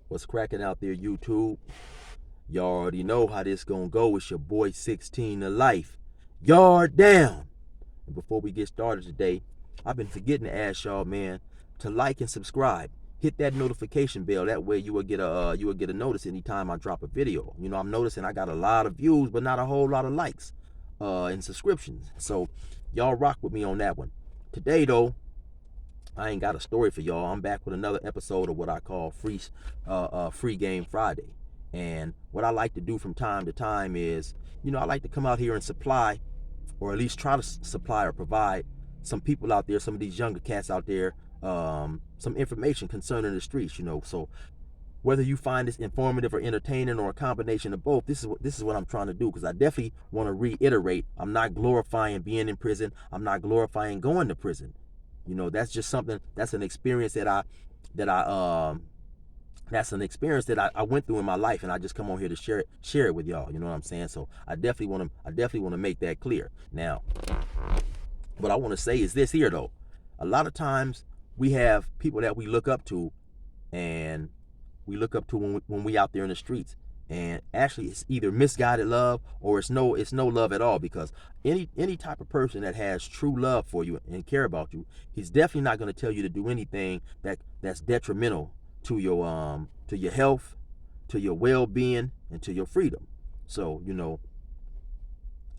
What's cracking out there, YouTube? Y'all already know how this gonna go. It's your boy 16 to life. Yard down. And before we get started today, I've been forgetting to ask y'all, man, to like and subscribe. Hit that notification bell. That way you will get a notice anytime I drop a video. You know, I'm noticing I got a lot of views, but not a whole lot of likes and subscriptions. So y'all rock with me on that one. Today though, I ain't got a story for y'all. I'm back with another episode of what I call free Game Friday. And what I like to do from time to time is, you know, I like to come out here and supply, or at least try to supply or provide some people out there, some of these younger cats out there, some information concerning the streets, you know. So whether you find this informative or entertaining or a combination of both, this is what I'm trying to do, because I definitely want to reiterate, I'm not glorifying being in prison. I'm not glorifying going to prison. You know, that's just something, that's an experience that's an experience that I went through in my life, and I just come on here to share it with y'all. You know what I'm saying? So I definitely want to make that clear. Now, what I want to say is this here though. A lot of times we have people that we look up to, and we look up to when we out there in the streets. And actually, it's either misguided love or it's no love at all, because any type of person that has true love for you and care about you, he's definitely not going to tell you to do anything that's detrimental to your health, to your well-being, and to your freedom. So, you know,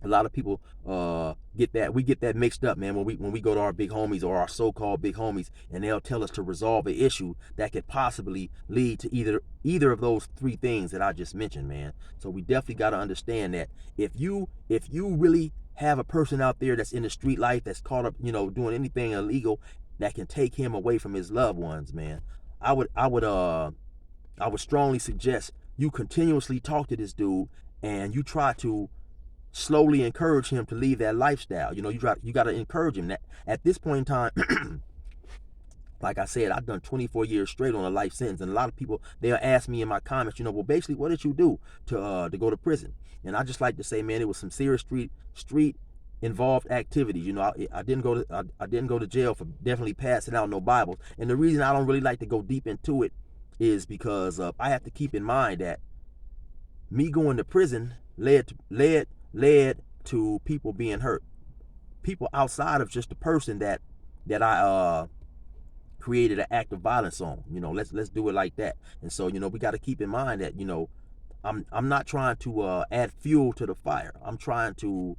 a lot of people get that mixed up, man, when we go to our big homies or our so-called big homies, and they'll tell us to resolve an issue that could possibly lead to either of those three things that I just mentioned, man. So we definitely got to understand that if you really have a person out there that's in the street life, that's caught up, you know, doing anything illegal that can take him away from his loved ones, man, I would strongly suggest you continuously talk to this dude, and you try to slowly encourage him to leave that lifestyle. You know, you got to encourage him. That at this point in time, like I said, I've done 24 years straight on a life sentence, and a lot of people, they'll ask me in my comments, you know, well, basically, what did you do to go to prison? And I just like to say, man, it was some serious street involved activities. You know, I didn't go to jail for definitely passing out no Bibles. And the reason I don't really like to go deep into it is because I have to keep in mind that me going to prison led to people being hurt, people outside of just the person that I created an act of violence on. You know, let's do it like that. And so, you know, we got to keep in mind that, you know, I'm not trying to add fuel to the fire. I'm trying to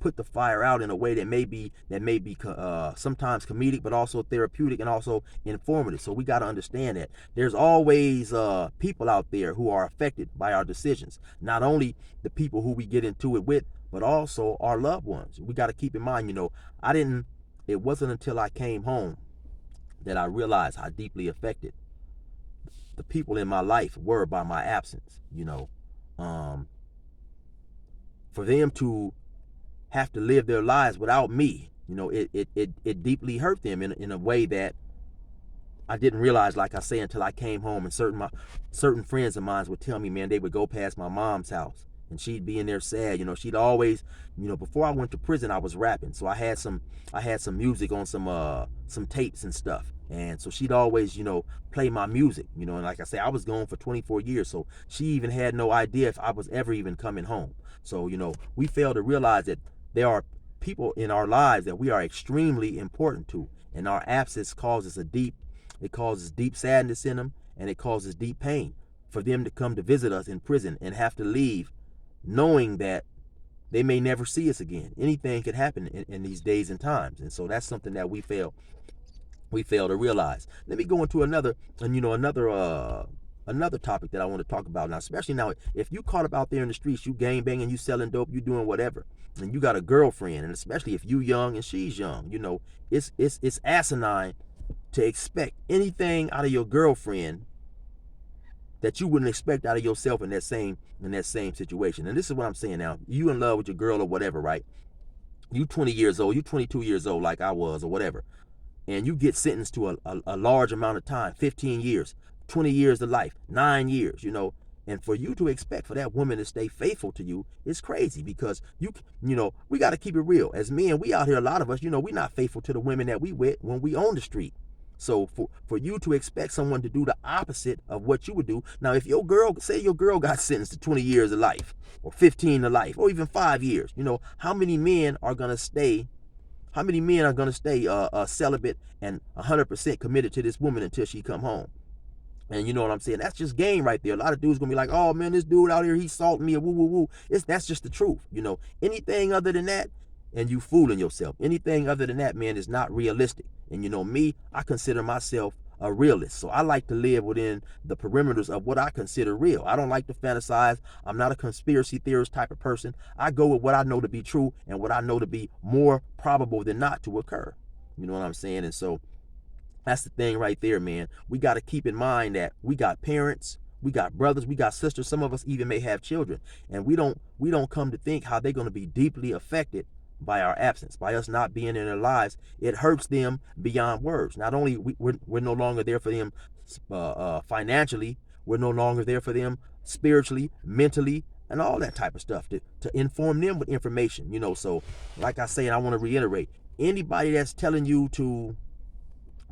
put the fire out in a way that may be sometimes comedic, but also therapeutic and also informative. So we got to understand that there's always people out there who are affected by our decisions. Not only the people who we get into it with, but also our loved ones. We got to keep in mind, you know, it wasn't until I came home that I realized how deeply affected the people in my life were by my absence. You know, for them to have to live their lives without me, you know, it deeply hurt them in a way that I didn't realize, like I say, until I came home. And certain friends of mine would tell me, man, they would go past my mom's house and she'd be in there sad. You know, she'd always, you know, before I went to prison, I was rapping, so I had some music on some tapes and stuff. And so she'd always, you know, play my music, you know. And like I say, I was gone for 24 years, so she even had no idea if I was ever even coming home. So, you know, we fail to realize that there are people in our lives that we are extremely important to, and our absence causes deep sadness in them, and it causes deep pain for them to come to visit us in prison and have to leave knowing that they may never see us again. Anything could happen in these days and times. And so that's something that we fail to realize. Let me go into another topic that I want to talk about now, especially now, if you caught up out there in the streets, you gang banging, you selling dope, you doing whatever, and you got a girlfriend, and especially if you young and she's young, you know, it's asinine to expect anything out of your girlfriend that you wouldn't expect out of yourself in that same situation. And this is what I'm saying now. You in love with your girl or whatever, right? You 20 years old, you 22 years old like I was or whatever, and you get sentenced to a large amount of time, 15 years, 20 years to life, 9 years, you know. And for you to expect for that woman to stay faithful to you is crazy, because you know, we got to keep it real. As men, we out here, a lot of us, you know, we not faithful to the women that we with when we on the street. So for you to expect someone to do the opposite of what you would do. Now, if your girl, say your girl got sentenced to 20 years of life, or 15 to life, or even 5 years, how many men are gonna stay? How many men are gonna stay celibate and 100% committed to this woman until she come home? And you know what I'm saying? That's just game right there. A lot of dudes gonna be like, "Oh man, this dude out here, he's salting me," or woo woo woo. That's just the truth. Anything other than that, and you fooling yourself. Anything other than that, man, is not realistic. And me, I consider myself a realist. So I like to live within the perimeters of what I consider real. I don't like to fantasize. I'm not a conspiracy theorist type of person. I go with what I know to be true and what I know to be more probable than not to occur. You know what I'm saying? And so that's the thing right there, man. We got to keep in mind that we got parents, we got brothers, we got sisters. Some of us even may have children, and we don't come to think how they're going to be deeply affected by our absence, by us not being in their lives. It hurts them beyond words. Not only we're no longer there for them financially, we're no longer there for them spiritually, mentally, and all that type of stuff to inform them with information. So like I say, and I want to reiterate, anybody that's telling you to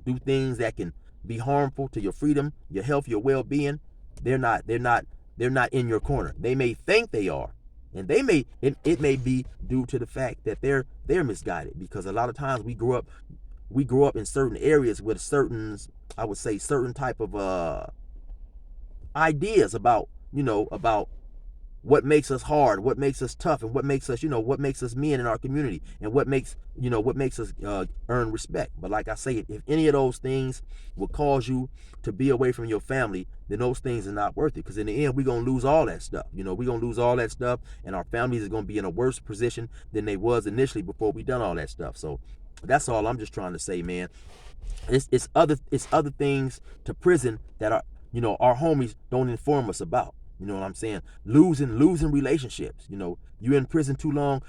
do things that can be harmful to your freedom, your health, your well-being, they're not in your corner. They may think they are, and it may be due to the fact that they're misguided, because a lot of times we grow up in certain areas with certain type of ideas about what makes us hard, what makes us tough, and what makes us men in our community, and what makes us earn respect. But like I say, if any of those things will cause you to be away from your family, then those things are not worth it. Because in the end, we're gonna lose all that stuff. We're gonna lose all that stuff, and our families are gonna be in a worse position than they was initially before we done all that stuff. So that's all I'm just trying to say, man. It's other things to prison that our homies don't inform us about. You know what I'm saying? Losing relationships. You in prison too long,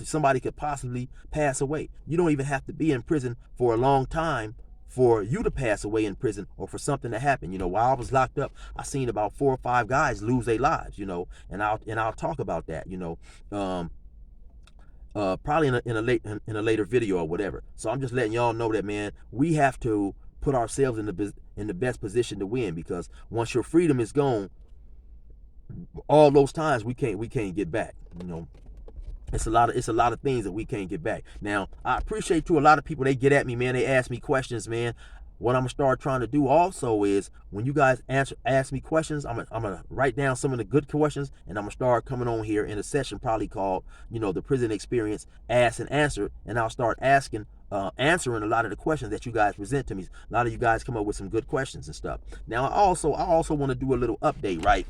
somebody could possibly pass away. You don't even have to be in prison for a long time for you to pass away in prison, or for something to happen. While I was locked up, I seen about 4 or 5 guys lose their lives. And I'll talk about that. Probably in a later video or whatever. So I'm just letting y'all know that, man, we have to put ourselves in the best position to win, because once your freedom is gone, all those times we can't get back. It's a lot of things that we can't get back. Now, I appreciate too, a lot of people, they get at me, man. They ask me questions, man. What I'm gonna start trying to do also is, when you guys ask me questions, I'm gonna write down some of the good questions, and I'm gonna start coming on here in a session probably called the prison experience ask and answer, and I'll start answering a lot of the questions that you guys present to me. A lot of you guys come up with some good questions and stuff. Now I also want to do a little update, right,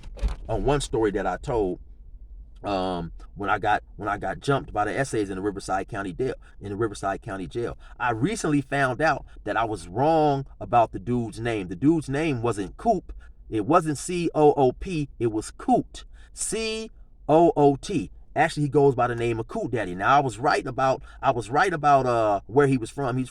on one story that I told when I got jumped by the essays in the Riverside County jail. I recently found out that I was wrong about the dude's name. The dude's name wasn't Coop. It wasn't C-O-O-P. It was Coot. C-O-O-T. Actually, he goes by the name of Coot Daddy. Now, I was right about where he was from. He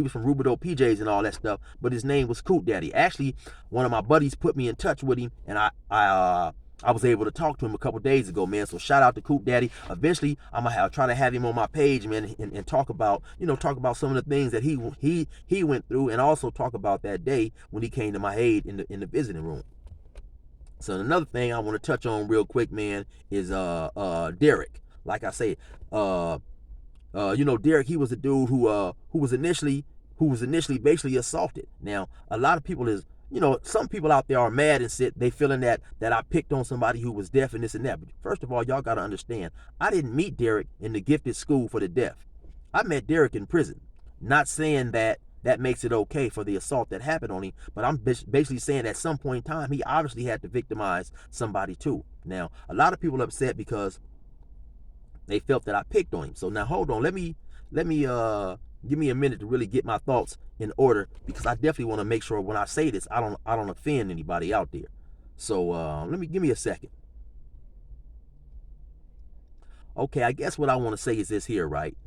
was from Rubidoux PJs and all that stuff, but his name was Coot Daddy. Actually, one of my buddies put me in touch with him, and I was able to talk to him a couple days ago, man. So shout out to Coop Daddy. Eventually, I'm gonna try to have him on my page, man, and talk about some of the things that he went through, and also talk about that day when he came to my aid in the visiting room. So another thing I want to touch on real quick, man, is Derek. Like I say, Derek, he was a dude who was initially basically assaulted. Now, a lot of people some people out there are mad and they feeling that I picked on somebody who was deaf and this and that. But first of all, y'all got to understand, I didn't meet Derek in the gifted school for the deaf. I met Derek in prison. Not saying that makes it okay for the assault that happened on him, but I'm basically saying at some point in time, he obviously had to victimize somebody too. Now, a lot of people are upset because they felt that I picked on him. So now hold on, let me give me a minute to really get my thoughts in order, because I definitely want to make sure when I say this, I don't offend anybody out there. So give me a second. Okay, I guess what I want to say is this here, right?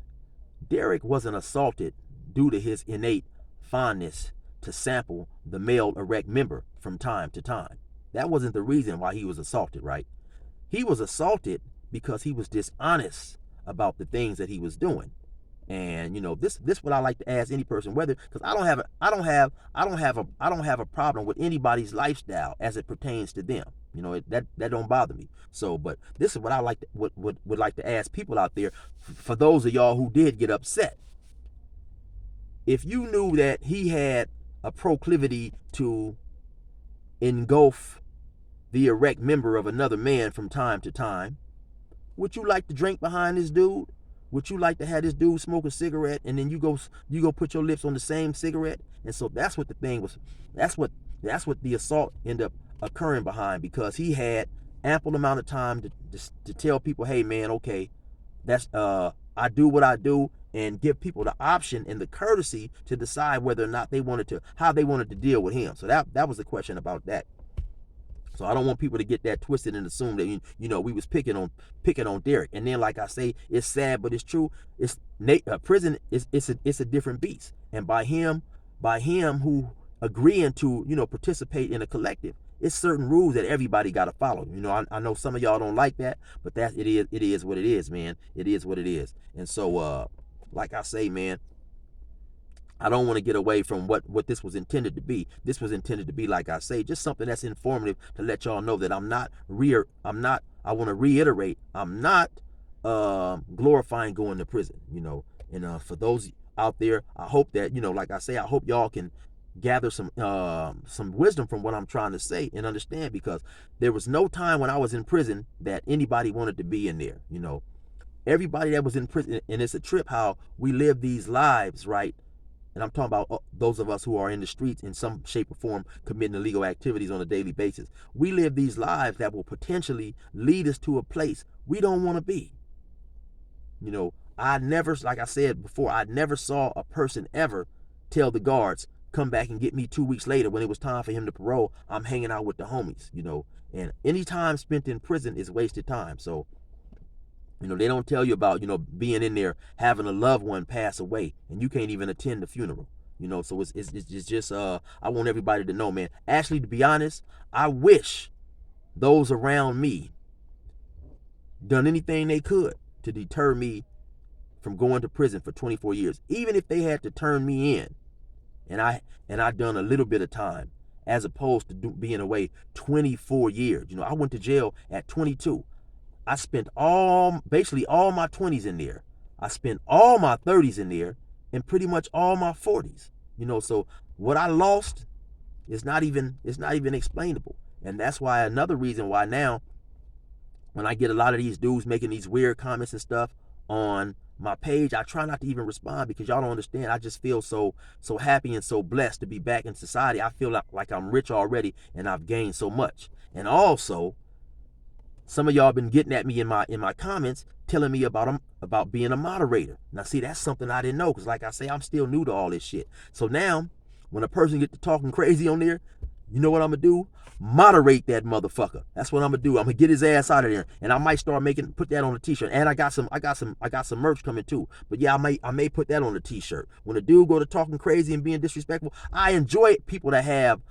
Derek wasn't assaulted due to his innate fondness to sample the male erect member from time to time. That wasn't the reason why he was assaulted, right? He was assaulted because he was dishonest about the things that he was doing. And this what I like to ask any person, whether, because I don't have a problem with anybody's lifestyle as it pertains to them. That don't bother me. So, but this is what I like to, would like to ask people out there, for those of y'all who did get upset. If you knew that he had a proclivity to engulf the erect member of another man from time to time, would you like to drink behind this dude? Would you like to have this dude smoke a cigarette and then you go put your lips on the same cigarette? And so that's what the thing was. That's what the assault ended up occurring behind, because he had ample amount of time to tell people, hey man, okay, that's I do what I do, and give people the option and the courtesy to decide whether or not how they wanted to deal with him. So that was the question about that. So I don't want people to get that twisted and assume that we was picking on Derek. And then, like I say, it's sad, but it's true. Prison it's a different beast. And by him who agreeing to participate in a collective, it's certain rules that everybody got to follow. I know some of y'all don't like that, but it is what it is, man. It is what it is. And so like I say, man, I don't want to get away from what this was intended to be. This was intended to be, like I say, just something that's informative to let y'all know that I want to reiterate, I'm not glorifying going to prison, and for those out there, I hope that, like I say, I hope y'all can gather some wisdom from what I'm trying to say and understand, because there was no time when I was in prison that anybody wanted to be in there. Everybody that was in prison, and it's a trip how we live these lives, right? And I'm talking about those of us who are in the streets in some shape or form committing illegal activities on a daily basis. We live these lives that will potentially lead us to a place we don't want to be. I never, like I said before, I never saw a person ever tell the guards, come back and get me 2 weeks later when it was time for him to parole. I'm hanging out with the homies, and any time spent in prison is wasted time. So, they don't tell you about, being in there, having a loved one pass away, and you can't even attend the funeral. So it's just, I want everybody to know, man. Actually, to be honest, I wish those around me done anything they could to deter me from going to prison for 24 years. Even if they had to turn me in, and I done a little bit of time, as opposed to being away 24 years. I went to jail at 22. I spent basically all my 20s in there. I spent all my 30s in there, and pretty much all my 40s. So what I lost is not even explainable. And that's why, another reason why now, when I get a lot of these dudes making these weird comments and stuff on my page, I try not to even respond, because y'all don't understand. I just feel so happy and so blessed to be back in society. I feel like I'm rich already, and I've gained so much. And also, some of y'all been getting at me in my comments, telling me about being a moderator. Now, see, that's something I didn't know, because like I say, I'm still new to all this shit. So now, when a person get to talking crazy on there, you know what I'm gonna do? Moderate that motherfucker. That's what I'm gonna do. I'm gonna get his ass out of there, and I might start put that on a t-shirt. And I got some merch coming too. But yeah, I may put that on a t-shirt. When a dude go to talking crazy and being disrespectful, I enjoy people that have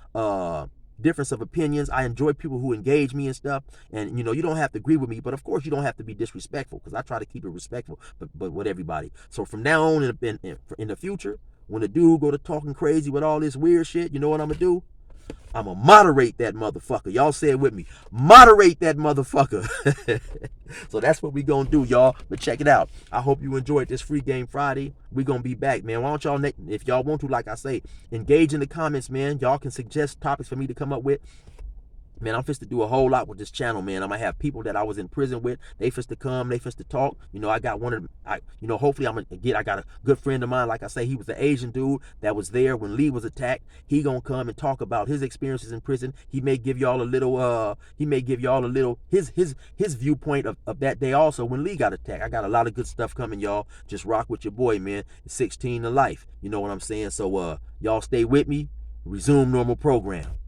difference of opinions. I enjoy people who engage me and stuff. And you don't have to agree with me, but of course you don't have to be disrespectful, because I try to keep it respectful, but with everybody. So from now on in the future, when a dude go to talking crazy with all this weird shit, you know what I'm gonna do? I'm gonna moderate that motherfucker. Y'all say it with me. Moderate that motherfucker. So that's what we gonna do, y'all. But check it out. I hope you enjoyed this Free Game Friday. We gonna be back, man. Why don't y'all, if y'all want to, like I say, engage in the comments, man. Y'all can suggest topics for me to come up with. Man, I'm finna do a whole lot with this channel, man. I'm gonna have people that I was in prison with. They finna come, they finna talk. I got one of them, hopefully I got a good friend of mine. Like I say, he was the Asian dude that was there when Lee was attacked. He gonna come and talk about his experiences in prison. He may give y'all a little, his viewpoint of that day also when Lee got attacked. I got a lot of good stuff coming, y'all. Just rock with your boy, man. It's 16 to life. You know what I'm saying? So, y'all stay with me. Resume normal program.